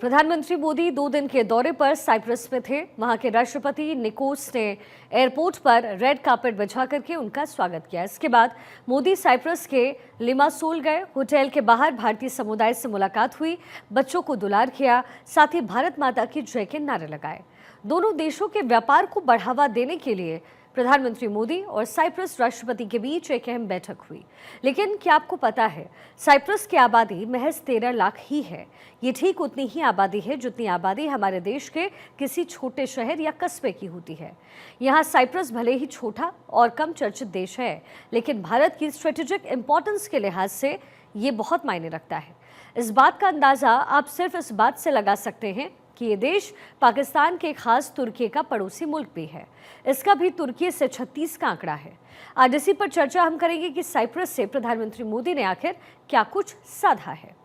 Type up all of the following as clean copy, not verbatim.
प्रधानमंत्री मोदी 2 दिन के दौरे पर साइप्रस में थे। वहां के राष्ट्रपति निकोस ने एयरपोर्ट पर रेड कार्पेट बिछा करके उनका स्वागत किया। इसके बाद मोदी साइप्रस के लिमासोल गए। होटल के बाहर भारतीय समुदाय से मुलाकात हुई, बच्चों को दुलार किया, साथ ही भारत माता की जय के नारे लगाए। दोनों देशों के व्यापार को बढ़ावा देने के लिए प्रधानमंत्री मोदी और साइप्रस राष्ट्रपति के बीच एक अहम बैठक हुई। लेकिन क्या आपको पता है, साइप्रस की आबादी महज 13 लाख ही है। ये ठीक उतनी ही आबादी है जितनी आबादी हमारे देश के किसी छोटे शहर या कस्बे की होती है। यहाँ साइप्रस भले ही छोटा और कम चर्चित देश है, लेकिन भारत की स्ट्रेटेजिक इंपॉर्टेंस के लिहाज से ये बहुत मायने रखता है। इस बात का अंदाजा आप सिर्फ इस बात से लगा सकते हैं कि ये देश पाकिस्तान के खास तुर्की का पड़ोसी मुल्क भी है। इसका भी तुर्की से 36 का आंकड़ा है। आज इसी पर चर्चा हम करेंगे कि साइप्रस से प्रधानमंत्री मोदी ने आखिर क्या कुछ साधा है।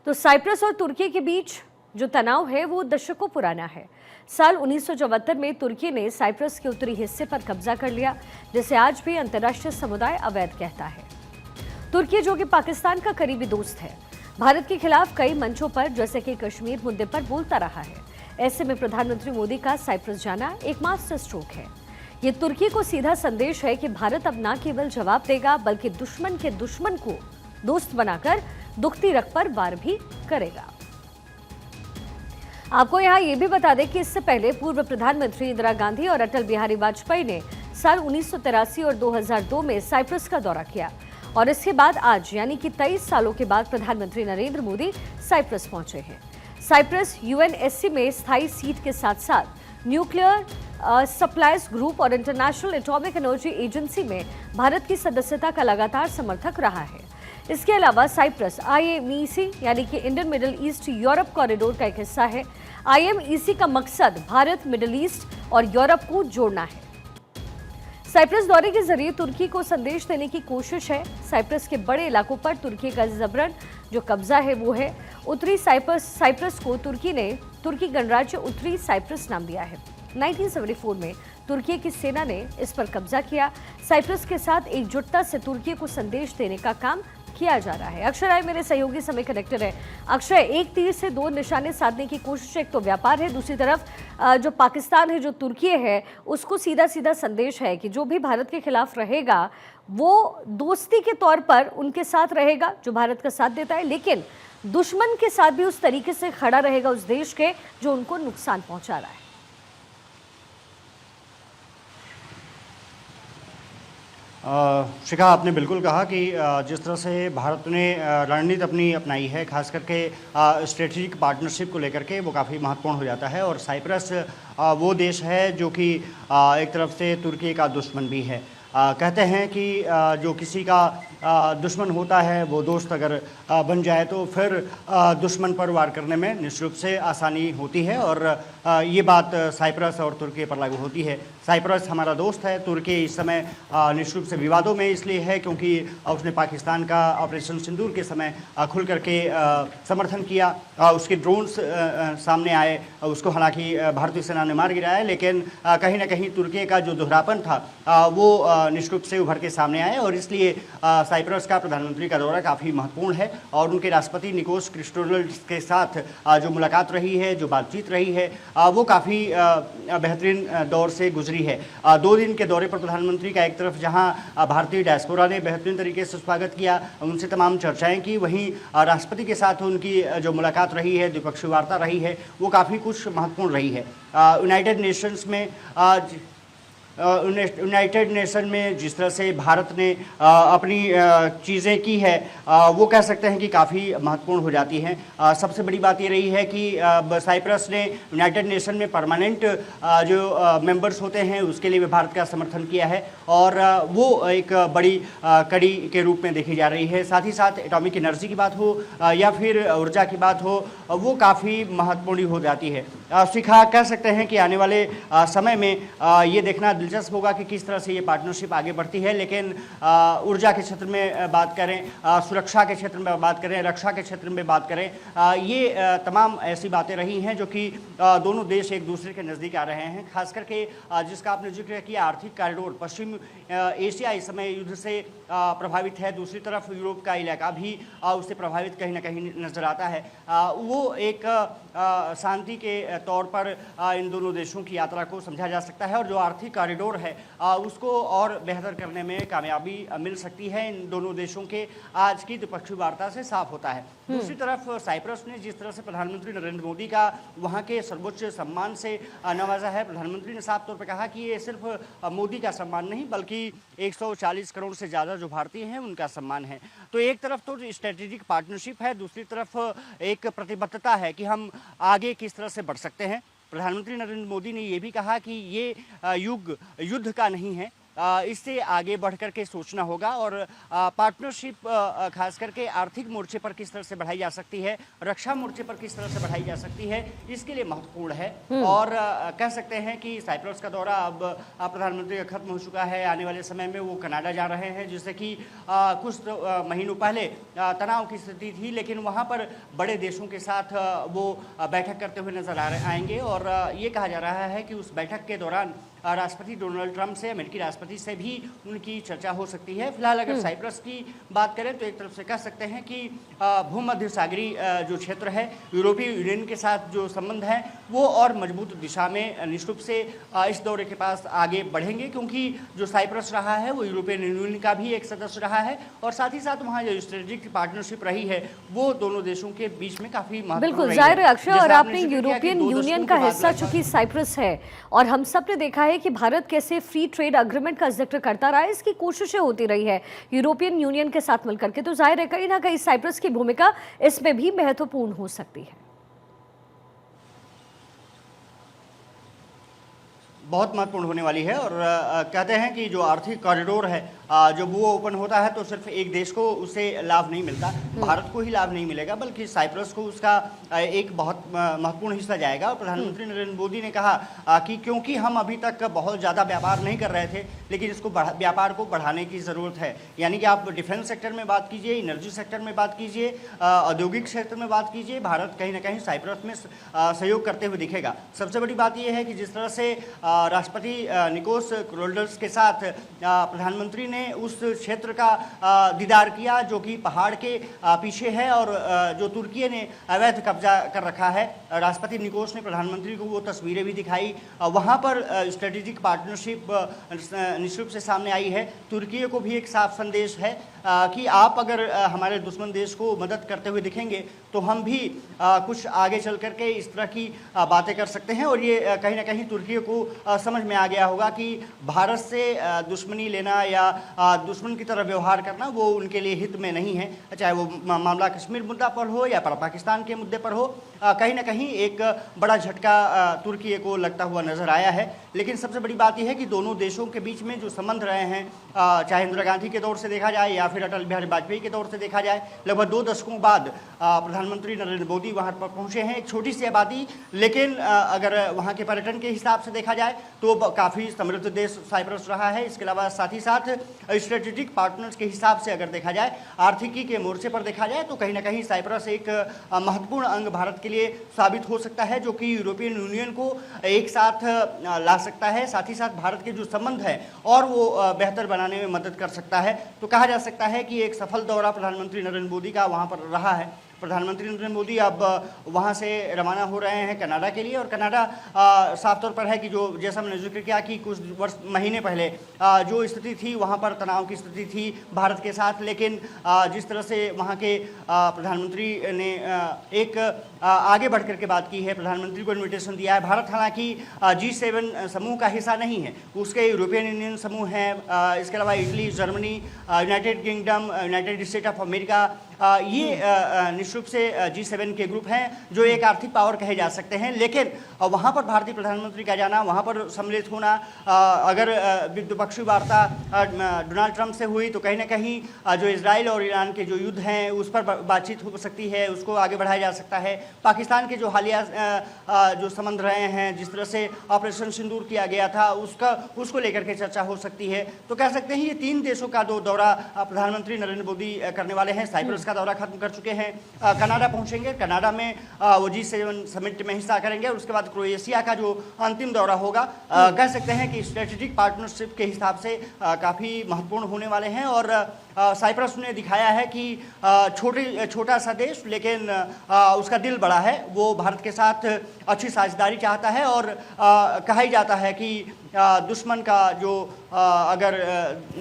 तो साइप्रस और तुर्की के बीच जो तनाव है वो दशकों पुराना है। साल 1974 में तुर्की ने साइप्रस के उत्तरी हिस्से पर कब्जा कर लिया, जिसे आज भी अंतर्राष्ट्रीय समुदाय अवैध कहता है। तुर्की जो कि पाकिस्तान का करीबी दोस्त है, भारत के खिलाफ कई मंचों पर जैसे कि कश्मीर मुद्दे पर बोलता रहा है। ऐसे में प्रधानमंत्री मोदी का साइप्रस जाना एक मास्टर स्ट्रोक है। ये तुर्की को सीधा संदेश है कि भारत अब न केवल जवाब देगा, बल्कि दुश्मन के दुश्मन को दोस्त बनाकर दुखती रख पर वार भी करेगा। आपको यहाँ ये भी बता दें कि इससे पहले पूर्व प्रधानमंत्री इंदिरा गांधी और अटल बिहारी वाजपेयी ने साल 1983 और 2002 में साइप्रस का दौरा किया, और इसके बाद आज यानी कि 23 सालों के बाद प्रधानमंत्री नरेंद्र मोदी साइप्रस पहुंचे हैं। साइप्रस यूएनएससी में स्थायी सीट के साथ साथ न्यूक्लियर सप्लाइज ग्रुप और इंटरनेशनल एटॉमिक एनर्जी एजेंसी में भारत की सदस्यता का लगातार समर्थक रहा है। इसके अलावा साइप्रस IMEC यानी कि Indian middle east Europe corridor का एक हिस्सा है। IMEC का मकसद भारत, मिडिल ईस्ट और यूरोप को जोड़ना है। साइप्रस दौरे के जरिए तुर्की को संदेश देने की कोशिश है। साइप्रस के बड़े इलाकों पर तुर्की का जबरन जो कब्जा है वो है उत्तरी साइप्रस को तुर्की ने तुर्की गणराज्य उत्तरी साइप्रस नाम दिया है। 1974 में तुर्की की सेना ने इस पर कब्जा किया। साइप्रस के साथ एकजुटता से तुर्की को संदेश देने का काम किया जा रहा है। अक्षय राय मेरे सहयोगी समय कनेक्टर है। अक्षय, एक तीर से 2 निशाने साधने की कोशिश, एक तो व्यापार है, दूसरी तरफ जो पाकिस्तान है, जो तुर्की है, उसको सीधा सीधा संदेश है कि जो भी भारत के खिलाफ रहेगा वो दोस्ती के तौर पर उनके साथ रहेगा जो भारत का साथ देता है, लेकिन दुश्मन के साथ भी उस तरीके से खड़ा रहेगा उस देश के जो उनको नुकसान पहुंचा रहा है। शिखा, आपने बिल्कुल कहा कि जिस तरह से भारत ने रणनीति अपनी अपनाई है, खास करके स्ट्रेटेजिक पार्टनरशिप को लेकर के, वो काफ़ी महत्वपूर्ण हो जाता है। और साइप्रस वो देश है जो कि एक तरफ से तुर्की का दुश्मन भी है। कहते हैं कि जो किसी का दुश्मन होता है वो दोस्त अगर बन जाए तो फिर दुश्मन पर वार करने में निश्चित रूप से आसानी होती है, और ये बात साइप्रस और तुर्की पर लागू होती है। साइप्रस हमारा दोस्त है। तुर्की इस समय निश्चित रूप से विवादों में इसलिए है क्योंकि उसने पाकिस्तान का ऑपरेशन सिंदूर के समय खुल करके समर्थन किया। उसके ड्रोन्स सामने आए, उसको हालांकि भारतीय सेना ने मार गिराया, लेकिन कहीं ना कहीं तुर्की का जो दोहरापन था वो निश्चित रूप से उभर के सामने आए, और इसलिए साइप्रस का प्रधानमंत्री का दौरा काफ़ी महत्वपूर्ण है। और उनके राष्ट्रपति निकोस क्रिस्टोडोलिस के साथ जो मुलाकात रही है, जो बातचीत रही है, वो काफ़ी बेहतरीन दौर से गुजरी है। 2 दिन के दौरे पर प्रधानमंत्री का एक तरफ जहां भारतीय डायस्पोरा ने बेहतरीन तरीके से स्वागत किया, उनसे तमाम चर्चाएं की, वहीं राष्ट्रपति के साथ उनकी जो मुलाकात रही है, द्विपक्षीय वार्ता रही है, वो काफ़ी कुछ महत्वपूर्ण रही है। यूनाइटेड नेशन में जिस तरह से भारत ने अपनी चीज़ें की है, वो कह सकते हैं कि काफ़ी महत्वपूर्ण हो जाती हैं। सबसे बड़ी बात ये रही है कि साइप्रस ने यूनाइटेड नेशन में परमानेंट जो मेंबर्स होते हैं उसके लिए भी भारत का समर्थन किया है, और वो एक बड़ी कड़ी के रूप में देखी जा रही है। साथ ही साथ एटॉमिक एनर्जी की बात हो या फिर ऊर्जा की बात हो, वो काफ़ी महत्वपूर्ण हो जाती है। शिखा, कह सकते हैं कि आने वाले समय में ये देखना दिलचस्प होगा कि किस तरह से ये पार्टनरशिप आगे बढ़ती है। लेकिन ऊर्जा के क्षेत्र में बात करें, सुरक्षा के क्षेत्र में बात करें, रक्षा के क्षेत्र में बात करें, ये तमाम ऐसी बातें रही हैं जो कि दोनों देश एक दूसरे के नज़दीक आ रहे हैं। खास करके जिसका आपने जिक्र किया, आर्थिक कॉरिडोर, पश्चिम एशिया इस समय युद्ध से प्रभावित है, दूसरी तरफ यूरोप का इलाका भी उससे प्रभावित कहीं ना कहीं नजर आता है। वो एक शांति के तौर पर इन दोनों देशों की यात्रा को समझा जा सकता है और जो आर्थिक कॉरिडोर है उसको और बेहतर करने में कामयाबी मिल सकती है इन दोनों देशों के आज की द्विपक्षीय वार्ता से साफ होता है। दूसरी तरफ साइप्रस ने जिस तरह से प्रधानमंत्री नरेंद्र मोदी का वहाँ के सर्वोच्च सम्मान से नवाजा है, प्रधानमंत्री ने साफ तौर पर कहा कि ये सिर्फ मोदी का सम्मान नहीं बल्कि 140 करोड़ से ज़्यादा जो भारतीय हैं उनका सम्मान है। तो एक तरफ तो स्ट्रेटेजिक पार्टनरशिप है, दूसरी तरफ एक प्रतिबद्धता है कि हम आगे किस तरह से बढ़ सकते हैं। प्रधानमंत्री नरेंद्र मोदी ने ये भी कहा कि ये युग युद्ध का नहीं है, इससे आगे बढ़ कर के सोचना होगा और पार्टनरशिप खास करके आर्थिक मोर्चे पर किस तरह से बढ़ाई जा सकती है, रक्षा मोर्चे पर किस तरह से बढ़ाई जा सकती है, इसके लिए महत्वपूर्ण है। और कह सकते हैं कि साइप्रस का दौरा अब प्रधानमंत्री का खत्म हो चुका है। आने वाले समय में वो कनाडा जा रहे हैं, जिससे कि कुछ महीनों पहले तनाव की स्थिति थी, लेकिन वहाँ पर बड़े देशों के साथ वो बैठक करते हुए नजर आएंगे और ये कहा जा रहा है कि उस बैठक के दौरान राष्ट्रपति डोनाल्ड ट्रंप से, अमेरिकी राष्ट्रपति से भी उनकी चर्चा हो सकती है। फिलहाल अगर साइप्रस की बात करें तो एक तरफ से कह सकते हैं कि भूमध्य सागरीय जो क्षेत्र है, यूरोपीय यूनियन के साथ जो संबंध है वो और मजबूत दिशा में निश्चित रूप से इस दौरे के पास आगे बढ़ेंगे, क्योंकि जो साइप्रस रहा है वो यूरोपियन यूनियन का भी एक सदस्य रहा है और साथ ही साथ वहाँ जो स्ट्रेटेजिक पार्टनरशिप रही है वो दोनों देशों के बीच में काफी बिल्कुल जाहिर है अक्षय, और आपने यूरोपियन यूनियन का हिस्सा चूंकि साइप्रस है और हम सब ने देखा है कि भारत कैसे फ्री ट्रेड एग्रीमेंट का जिक्र करता रहा है, इसकी कोशिशें होती रही है यूरोपियन यूनियन के साथ मिलकर के, तो जाहिर है कहीं ना कहीं साइप्रस की भूमिका इसमें भी महत्वपूर्ण हो सकती है। बहुत महत्वपूर्ण होने वाली है और कहते हैं कि जो आर्थिक कॉरिडोर है जब वो ओपन होता है तो सिर्फ एक देश को उससे लाभ नहीं मिलता, भारत को ही लाभ नहीं मिलेगा बल्कि साइप्रस को उसका एक बहुत महत्वपूर्ण हिस्सा जाएगा। और प्रधानमंत्री नरेंद्र मोदी ने कहा कि क्योंकि हम अभी तक बहुत ज़्यादा व्यापार नहीं कर रहे थे, लेकिन इसको व्यापार को बढ़ाने की ज़रूरत है। यानी कि आप डिफेंस सेक्टर में बात कीजिए, एनर्जी सेक्टर में बात कीजिए, औद्योगिक क्षेत्र में बात कीजिए, भारत कहीं ना कहीं साइप्रस में सहयोग करते हुए दिखेगा। सबसे बड़ी बात यह है कि जिस तरह से राष्ट्रपति निकोस क्रोल्डर्स के साथ प्रधानमंत्री ने उस क्षेत्र का दीदार किया जो कि पहाड़ के पीछे है और जो तुर्की ने अवैध कब्जा कर रखा है। राष्ट्रपति निकोस ने प्रधानमंत्री को वो तस्वीरें भी दिखाई, वहाँ पर स्ट्रेटेजिक पार्टनरशिप निश्चित रूप से सामने आई है। तुर्की को भी एक साफ संदेश है कि आप अगर हमारे दुश्मन देश को मदद करते हुए दिखेंगे तो हम भी कुछ आगे चल करके इस तरह की बातें कर सकते हैं। और ये कहीं ना कहीं तुर्की को समझ में आ गया होगा कि भारत से दुश्मनी लेना या दुश्मन की तरह व्यवहार करना वो उनके लिए हित में नहीं है, चाहे वो मामला कश्मीर मुद्दा पर हो या पाकिस्तान के मुद्दे पर हो। कहीं ना कहीं एक बड़ा झटका तुर्की को लगता हुआ नजर आया है। लेकिन सबसे बड़ी बात यह है कि दोनों देशों के बीच में जो संबंध रहे हैं, चाहे इंदिरा गांधी के दौर से देखा जाए या फिर अटल बिहारी वाजपेयी के दौर से देखा जाए, लगभग 2 दशकों बाद प्रधानमंत्री नरेंद्र मोदी वहाँ पर पहुँचे हैं। एक छोटी सी आबादी, लेकिन अगर वहाँ के पर्यटन के हिसाब से देखा जाए तो काफ़ी समृद्ध देश साइप्रस रहा है। इसके अलावा साथ ही साथ स्ट्रेटेजिक पार्टनर्स के हिसाब से अगर देखा जाए, आर्थिकी के मोर्चे पर देखा जाए तो कहीं ना कहीं साइप्रस एक महत्वपूर्ण अंग भारत के लिए साबित हो सकता है, जो कि यूरोपियन यूनियन को एक साथ ला सकता है, साथ ही साथ भारत के जो संबंध है और वो बेहतर बनाने में मदद कर सकता है। तो कहा जा सकता है कि एक सफल दौरा प्रधानमंत्री नरेंद्र मोदी का वहाँ पर रहा है। प्रधानमंत्री नरेंद्र मोदी अब वहाँ से रवाना हो रहे हैं कनाडा के लिए, और कनाडा साफ तौर पर है कि जो जैसा मैंने जिक्र किया कि कुछ महीने पहले जो स्थिति थी वहाँ पर तनाव की स्थिति थी भारत के साथ, लेकिन जिस तरह से वहाँ के प्रधानमंत्री ने एक आगे बढ़ कर के बात की है, प्रधानमंत्री को इन्विटेशन दिया है। भारत हालांकि G7 समूह का हिस्सा नहीं है, उसके यूरोपियन यूनियन समूह है, इसके अलावा Italy, Germany, United kingdom, United state of America, ये निश्चित रूप से G7 के ग्रुप हैं जो एक आर्थिक पावर कहे जा सकते हैं, लेकिन वहाँ पर भारतीय प्रधानमंत्री का जाना, वहाँ पर सम्मिलित होना, अगर द्विपक्षीय वार्ता डोनाल्ड ट्रंप से हुई तो कहीं ना कहीं जो इजराइल और ईरान के जो युद्ध हैं उस पर बातचीत हो सकती है, उसको आगे बढ़ाया जा सकता है। पाकिस्तान के जो हालिया जो संबंध रहे हैं, जिस तरह से ऑपरेशन सिंदूर किया गया था, उसको लेकर के चर्चा हो सकती है। तो कह सकते हैं ये 3 देशों का दौरा प्रधानमंत्री नरेंद्र मोदी करने वाले हैं। साइप्रस का दौरा खत्म कर चुके हैं, कनाडा पहुंचेंगे, कनाडा में वो G7 समिट में हिस्सा करेंगे और उसके बाद क्रोएशिया का जो अंतिम दौरा होगा, कह सकते हैं कि स्ट्रेटेजिक पार्टनरशिप के हिसाब से काफ़ी महत्वपूर्ण होने वाले हैं। और साइप्रस ने दिखाया है कि छोटा सा देश लेकिन उसका दिल बड़ा है, वो भारत के साथ अच्छी साझेदारी चाहता है। और कहा ही जाता है कि दुश्मन का जो अगर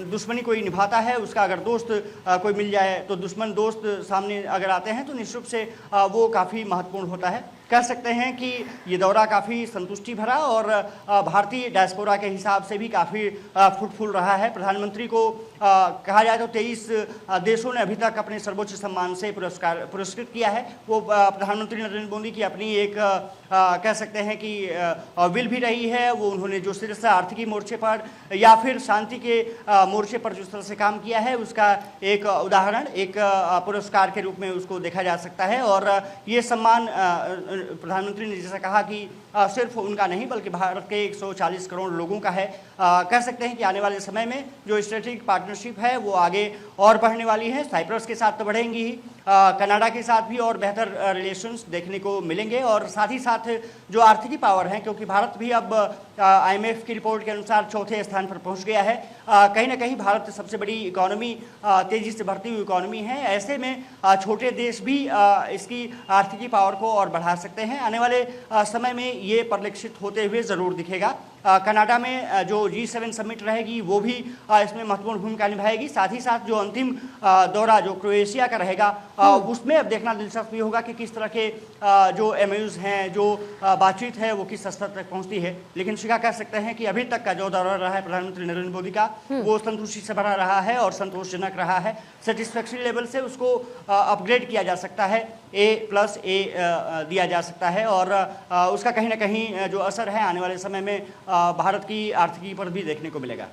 दुश्मनी कोई निभाता है, उसका अगर दोस्त कोई मिल जाए तो दुश्मन दोस्त सामने अगर आते हैं तो निश्चित रूप से वो काफ़ी महत्वपूर्ण होता है। कह सकते हैं कि ये दौरा काफ़ी संतुष्टि भरा और भारतीय डायस्पोरा के हिसाब से भी काफ़ी फ्रूटफुल रहा है। प्रधानमंत्री को कहा जाए तो 23 देशों ने अभी तक अपने सर्वोच्च सम्मान से पुरस्कृत किया है। वो प्रधानमंत्री नरेंद्र मोदी की अपनी एक कह सकते हैं कि विल भी रही है। वो उन्होंने जो सिर्फ आर्थिकी मोर्चे पर या फिर शांति के मोर्चे पर जिस तरह से काम किया है, उसका एक उदाहरण, एक पुरस्कार के रूप में उसको देखा जा सकता है। और ये सम्मान प्रधानमंत्री ने जैसा कहा कि सिर्फ उनका नहीं बल्कि भारत के 140 करोड़ लोगों का है। कह सकते हैं कि आने वाले समय में जो स्ट्रेटेजिक पार्टनरशिप है वो आगे और बढ़ने वाली है। साइप्रस के साथ तो बढ़ेंगी ही, कनाडा के साथ भी और बेहतर रिलेशंस देखने को मिलेंगे। और साथ ही साथ जो आर्थिकी पावर है, क्योंकि भारत भी अब IMF की रिपोर्ट के अनुसार 4थे स्थान पर पहुंच गया है। कहीं ना कहीं भारत सबसे बड़ी इकोनॉमी, तेजी से बढ़ती हुई इकोनॉमी है। ऐसे में छोटे देश भी इसकी आर्थिकी पावर को और बढ़ा सकते हैं। आने वाले समय में ये परिलक्षित होते हुए ज़रूर दिखेगा। कनाडा में जो G7 समिट रहेगी वो भी इसमें महत्वपूर्ण भूमिका निभाएगी। साथ ही साथ जो अंतिम दौरा जो क्रोएशिया का रहेगा, उसमें अब देखना दिलचस्प ये होगा कि किस तरह के जो MOUs हैं, जो बातचीत है वो किस स्तर तक पहुंचती है। लेकिन शिका कह सकते हैं कि अभी तक का जो दौरा रहा है प्रधानमंत्री नरेंद्र मोदी का, वो संतुष्टि से भरा रहा है और संतोषजनक रहा है। सेटिस्फैक्ट्री लेवल से उसको अपग्रेड किया जा सकता है, A+A दिया जा सकता है। और उसका कहीं ना कहीं जो असर है आने वाले समय में भारत की आर्थिकी पर भी देखने को मिलेगा।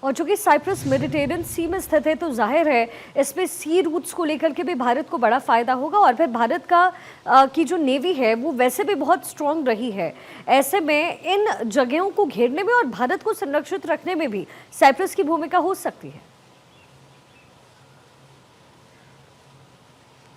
और चूंकि साइप्रस मेडिटेरियन सी में स्थित है तो जाहिर है इसमें सी रूट्स को लेकर के भी भारत को बड़ा फायदा होगा। और फिर भारत का की जो नेवी है वो वैसे भी बहुत स्ट्रांग रही है। ऐसे में इन जगहों को घेरने में और भारत को संरक्षित रखने में भी साइप्रस की भूमिका हो सकती है।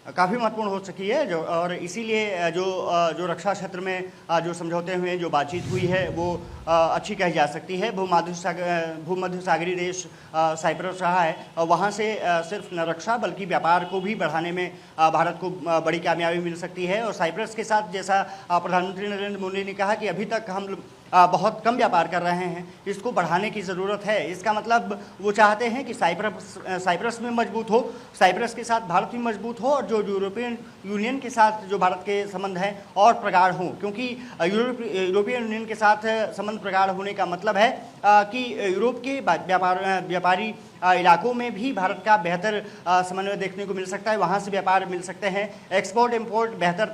काफ़ी महत्वपूर्ण हो सकी है जो, और इसीलिए जो रक्षा क्षेत्र में जो समझौते हुए, जो बातचीत हुई है वो अच्छी कही जा सकती है। भूमध्य सागरीय देश साइप्रस रहा है और वहाँ से सिर्फ न रक्षा बल्कि व्यापार को भी बढ़ाने में भारत को बड़ी कामयाबी मिल सकती है। और साइप्रस के साथ जैसा प्रधानमंत्री नरेंद्र मोदी ने कहा कि अभी तक हम बहुत कम व्यापार कर रहे हैं, इसको बढ़ाने की ज़रूरत है। इसका मतलब वो चाहते हैं कि साइप्रस में मजबूत हो, साइप्रस के साथ भारत भी मजबूत हो और जो यूरोपियन यूनियन के साथ जो भारत के संबंध हैं और प्रगाढ़ हों। क्योंकि यूरोपियन यूनियन के साथ संबंध प्रगाढ़ होने का मतलब है कि यूरोप के व्यापारी इलाकों में भी भारत का बेहतर समन्वय देखने को मिल सकता है। वहाँ से व्यापार मिल सकते हैं, एक्सपोर्ट इम्पोर्ट बेहतर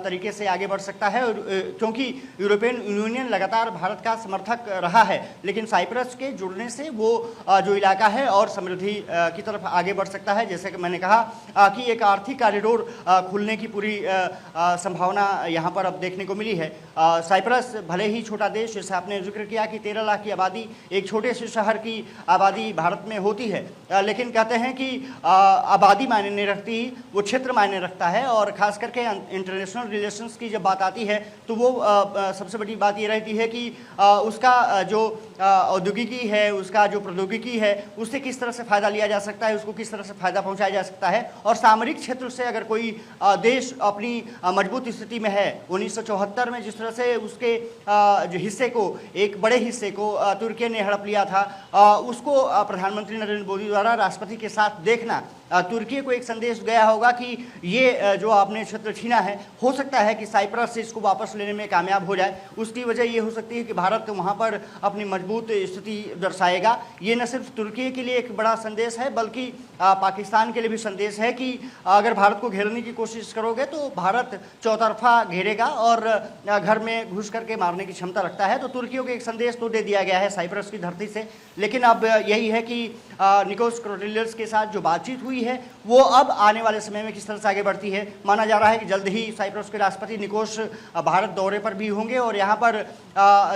तरीके से आगे बढ़ सकता है। क्योंकि यूरोपियन यूनियन लगातार भारत का समर्थक रहा है, लेकिन साइप्रस के जुड़ने से वो जो इलाका है और समृद्धि की तरफ आगे बढ़ सकता है। जैसे कि मैंने कहा कि एक आर्थिक कॉरिडोर खुलने की पूरी संभावना यहाँ पर अब देखने को मिली है। साइप्रस भले ही छोटा देश, जैसे आपने जिक्र किया कि 13 लाख की आबादी, एक छोटे से शहर की आबादी भारत में होती है, लेकिन कहते हैं कि आबादी मायने नहीं रखती, वो क्षेत्र मायने रखता है। और खास करके इंटरनेशनल रिलेशंस की जब बात आती है तो वो सबसे बड़ी बात ये रहती है कि उसका जो औद्योगिकी है, उसका जो प्रौद्योगिकी है, उससे किस तरह से फ़ायदा लिया जा सकता है, उसको किस तरह से फ़ायदा पहुंचाया जा सकता है। और सामरिक क्षेत्र से अगर कोई देश अपनी मजबूत स्थिति में है, 1974 में जिस तरह से उसके जो हिस्से को, एक बड़े हिस्से को तुर्की ने हड़प लिया था, उसको प्रधानमंत्री नरेंद्र मोदी द्वारा राष्ट्रपति के साथ देखना तुर्की को एक संदेश गया होगा कि ये जो आपने क्षेत्र छीना है, हो सकता है कि साइप्रस से इसको वापस लेने में कामयाब हो जाए। उसकी वजह ये हो सकती है कि भारत वहाँ पर अपनी मजबूत स्थिति दर्शाएगा। ये न सिर्फ तुर्की के लिए एक बड़ा संदेश है, बल्कि पाकिस्तान के लिए भी संदेश है कि अगर भारत को घेरने की कोशिश करोगे तो भारत चौतरफा घेरेगा और घर में घुस करके मारने की क्षमता रखता है। तो तुर्की को एक संदेश तो दे दिया गया है साइप्रस की धरती से, लेकिन अब यही है कि निकोस क्रोटिलियस के साथ जो बातचीत हुई है वो अब आने वाले समय में किस तरह से आगे बढ़ती है। माना जा रहा है कि जल्द ही साइप्रस के राष्ट्रपति निकोस भारत दौरे पर भी होंगे और यहाँ पर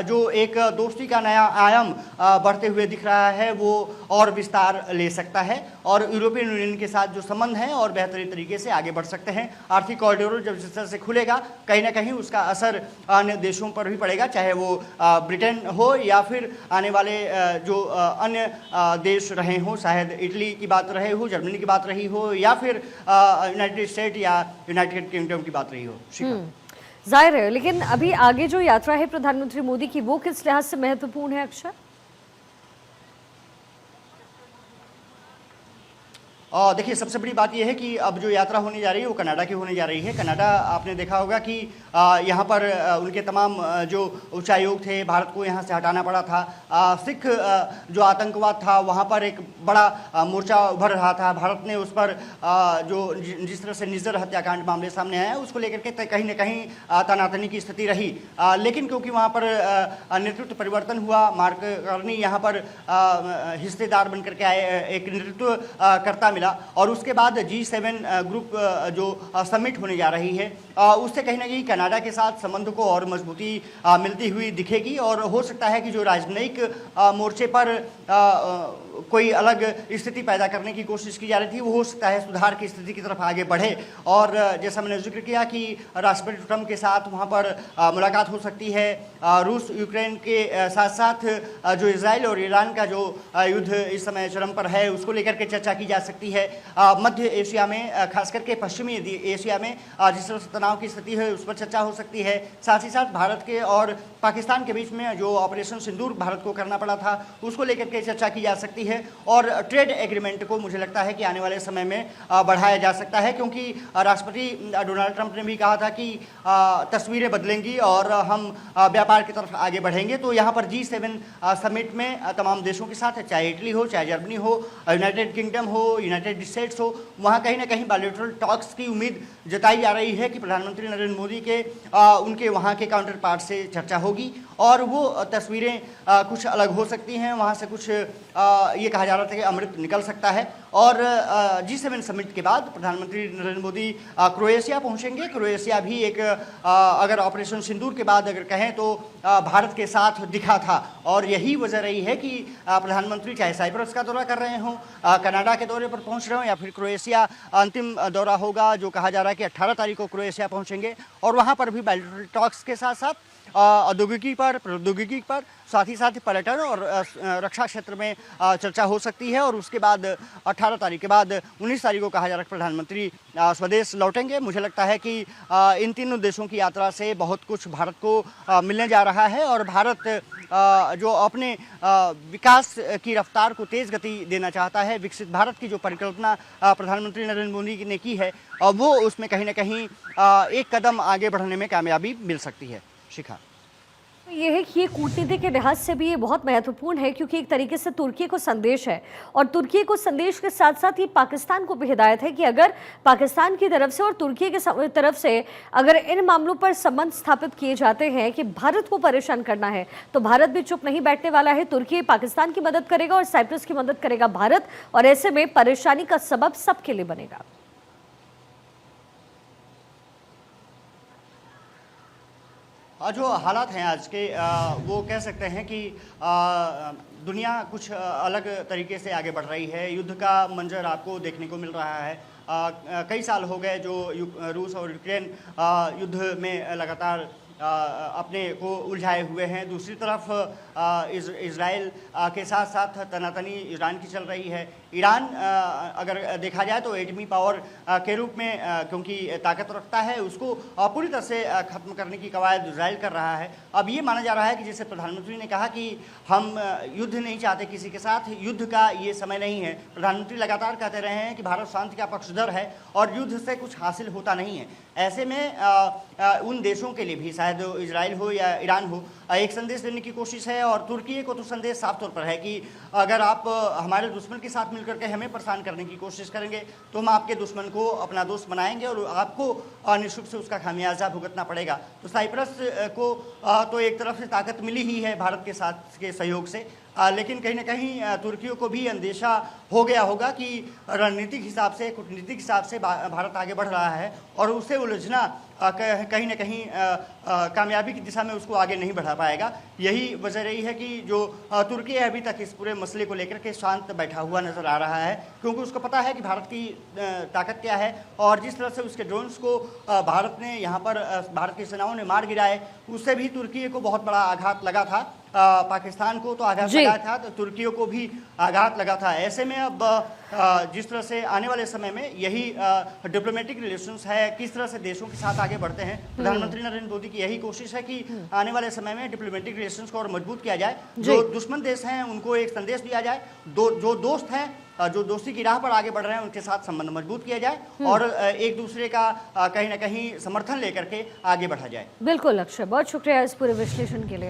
जो एक दोस्ती का नया आयाम बढ़ते हुए दिख रहा है वो और विस्तार ले सकता है और यूरोपियन यूनियन के साथ जो संबंध हैं और बेहतरीन तरीके से आगे बढ़ सकते हैं। आर्थिक कॉरिडोर जब जिस तरह से खुलेगा कहीं ना कहीं उसका असर अन्य देशों पर भी पड़ेगा, चाहे वो ब्रिटेन हो या फिर आने वाले जो अन्य देश रहे हों, शायद इटली की बात रहे हो, जर्मनी की बात रही हो या फिर यूनाइटेड स्टेट या यूनाइटेड किंगडम की बात रही हो। जाहिर है, लेकिन अभी आगे जो यात्रा है प्रधानमंत्री मोदी की वो किस लिहाज से महत्वपूर्ण है अक्षर? देखिए, सबसे बड़ी बात यह है कि अब जो यात्रा होने जा रही है वो कनाडा की होने जा रही है। कनाडा आपने देखा होगा कि यहाँ पर उनके तमाम जो उच्चायोग थे, भारत को यहाँ से हटाना पड़ा था। सिख जो आतंकवाद था वहाँ पर एक बड़ा मोर्चा उभर रहा था। भारत ने उस पर जो जिस तरह से निज्जर हत्याकांड मामले सामने आया उसको लेकर के कहीं न कहीं तनातनी की स्थिति रही, लेकिन क्योंकि वहाँ पर नेतृत्व परिवर्तन हुआ, मार्क कार्नी यहाँ पर हिस्सेदार बनकर के आए, एक नेतृत्व करता मिला और उसके बाद G7 ग्रुप जो समिट होने जा रही है उससे कहीं ना कहीं कनाडा के साथ संबंध को और मजबूती मिलती हुई दिखेगी और हो सकता है कि जो राजनयिक मोर्चे पर कोई अलग स्थिति पैदा करने की कोशिश की जा रही थी वो हो सकता है सुधार की स्थिति की तरफ आगे बढ़े। और जैसा मैंने जिक्र किया कि राष्ट्रपति ट्रंप के साथ वहाँ पर मुलाकात हो सकती है। रूस यूक्रेन के साथ साथ जो इजराइल और ईरान का जो युद्ध इस समय चरम पर है उसको लेकर के चर्चा की जा सकती है। मध्य एशिया में, खास करके पश्चिमी एशिया में जिस तरह से तनाव की स्थिति है उस पर चर्चा हो सकती है। साथ ही साथ भारत के और पाकिस्तान के बीच में जो ऑपरेशन सिंदूर भारत को करना पड़ा था उसको लेकर के चर्चा की जा सकती है और ट्रेड एग्रीमेंट को मुझे लगता है कि आने वाले समय में बढ़ाया जा सकता है, क्योंकि राष्ट्रपति डोनाल्ड ट्रंप ने भी कहा था कि तस्वीरें बदलेंगी और हम व्यापार की तरफ आगे बढ़ेंगे। तो यहाँ पर G7 समिट में तमाम देशों के साथ, चाहे इटली हो, चाहे जर्मनी हो, यूनाइटेड किंगडम हो, यूनाइटेड स्टेट्स हो, वहाँ कहीं ना कहीं बायलैटरल टॉक्स की उम्मीद जताई जा रही है कि प्रधानमंत्री नरेंद्र मोदी के उनके वहाँ के काउंटर पार्ट से चर्चा होगी और वो तस्वीरें कुछ अलग हो सकती हैं। वहाँ से कुछ ये कहा जा रहा था कि अमृत निकल सकता है। और G7 समिट के बाद प्रधानमंत्री नरेंद्र मोदी क्रोएशिया पहुंचेंगे। क्रोएशिया भी एक अगर ऑपरेशन सिंदूर के बाद अगर कहें तो भारत के साथ दिखा था और यही वजह रही है कि प्रधानमंत्री चाहे साइप्रस का दौरा कर रहे हों, कनाडा के दौरे पर पहुंच रहे हों या फिर क्रोएशिया अंतिम दौरा होगा जो कहा जा रहा है कि 18 तारीख को क्रोएशिया पहुंचेंगे और वहाँ पर भी बायलैटरल टॉक्स के साथ साथ औद्योगिकी पर, प्रौद्योगिकी पर, साथ ही साथ पर्यटन और रक्षा क्षेत्र में चर्चा हो सकती है। और उसके बाद 18 तारीख के बाद 19 तारीख को कहा जा रहा है प्रधानमंत्री स्वदेश लौटेंगे। मुझे लगता है कि इन तीनों देशों की यात्रा से बहुत कुछ भारत को मिलने जा रहा है और भारत जो अपने विकास की रफ्तार को तेज़ गति देना चाहता है, विकसित भारत की जो परिकल्पना प्रधानमंत्री नरेंद्र मोदी ने की है वो उसमें कहीं ना कहीं एक कदम आगे बढ़ने में कामयाबी मिल सकती है। शिखा, ये है कि ये कूटनीति के लिहाज से भी ये बहुत महत्वपूर्ण है क्योंकि एक तरीके से तुर्की को संदेश है और तुर्की को संदेश के साथ साथ ये पाकिस्तान को भी हिदायत है कि अगर पाकिस्तान की तरफ से और तुर्की की तरफ से अगर इन मामलों पर संबंध स्थापित किए जाते हैं कि भारत को परेशान करना है तो भारत भी चुप नहीं बैठने वाला है। तुर्की पाकिस्तान की मदद करेगा और साइप्रस की मदद करेगा भारत, और ऐसे में परेशानी का सबब सबके लिए बनेगा। जो हालात हैं आज के वो कह सकते हैं कि दुनिया कुछ अलग तरीके से आगे बढ़ रही है। युद्ध का मंजर आपको देखने को मिल रहा है। कई साल हो गए जो रूस और यूक्रेन युद्ध में लगातार अपने को उलझाए हुए हैं। दूसरी तरफ इजराइल के साथ साथ तनातनी ईरान की चल रही है। ईरान अगर देखा जाए तो एटमी पावर के रूप में क्योंकि ताकत रखता है, उसको पूरी तरह से ख़त्म करने की कवायद इजराइल कर रहा है। अब ये माना जा रहा है कि जैसे प्रधानमंत्री ने कहा कि हम युद्ध नहीं चाहते किसी के साथ, युद्ध का ये समय नहीं है। प्रधानमंत्री लगातार कहते रहे हैं कि भारत शांति का पक्षधर है और युद्ध से कुछ हासिल होता नहीं है। ऐसे में उन देशों के लिए भी, शायद इजराइल हो या ईरान हो, एक संदेश देने की कोशिश है। और तुर्की को तो संदेश साफ तौर पर है कि अगर आप हमारे दुश्मन के साथ मिलकर के हमें परेशान करने की कोशिश करेंगे तो हम आपके दुश्मन को अपना दोस्त बनाएंगे और आपको निश्चित रूप से उसका खामियाजा भुगतना पड़ेगा। तो साइप्रस को तो एक तरफ से ताकत मिली ही है भारत के साथ के सहयोग से, लेकिन कहीं ना कहीं तुर्कियों को भी अंदेशा हो गया होगा कि रणनीतिक हिसाब से, कूटनीतिक हिसाब से भारत आगे बढ़ रहा है और उसे उलझना कहीं ना कहीं कामयाबी की दिशा में उसको आगे नहीं बढ़ा पाएगा। यही वजह रही है कि जो तुर्की है अभी तक इस पूरे मसले को लेकर के शांत बैठा हुआ नजर आ रहा है, क्योंकि उसको पता है कि भारत की ताकत क्या है और जिस तरह से उसके ड्रोन्स को भारत ने यहाँ पर भारत की सेनाओं ने मार गिराए, उससे भी तुर्की को बहुत बड़ा आघात लगा था। पाकिस्तान को तो आघात लगा था, तो तुर्कियों को भी आघात लगा था। ऐसे में अब जिस तरह से आने वाले समय में यही डिप्लोमेटिक रिलेशंस है, किस तरह से देशों के साथ आगे बढ़ते हैं। प्रधानमंत्री नरेंद्र मोदी की यही कोशिश है कि आने वाले समय में डिप्लोमेटिक रिलेशंस को और मजबूत किया जाए। जो दुश्मन देश हैं उनको एक संदेश दिया जाए, जो दोस्त हैं, जो दोस्ती की राह पर आगे बढ़ रहे हैं, उनके साथ संबंध मजबूत किया जाए और एक दूसरे का कहीं ना कहीं समर्थन लेकर के आगे बढ़ा जाए। बिल्कुल अक्षय, बहुत शुक्रिया इस पूरे विश्लेषण के लिए।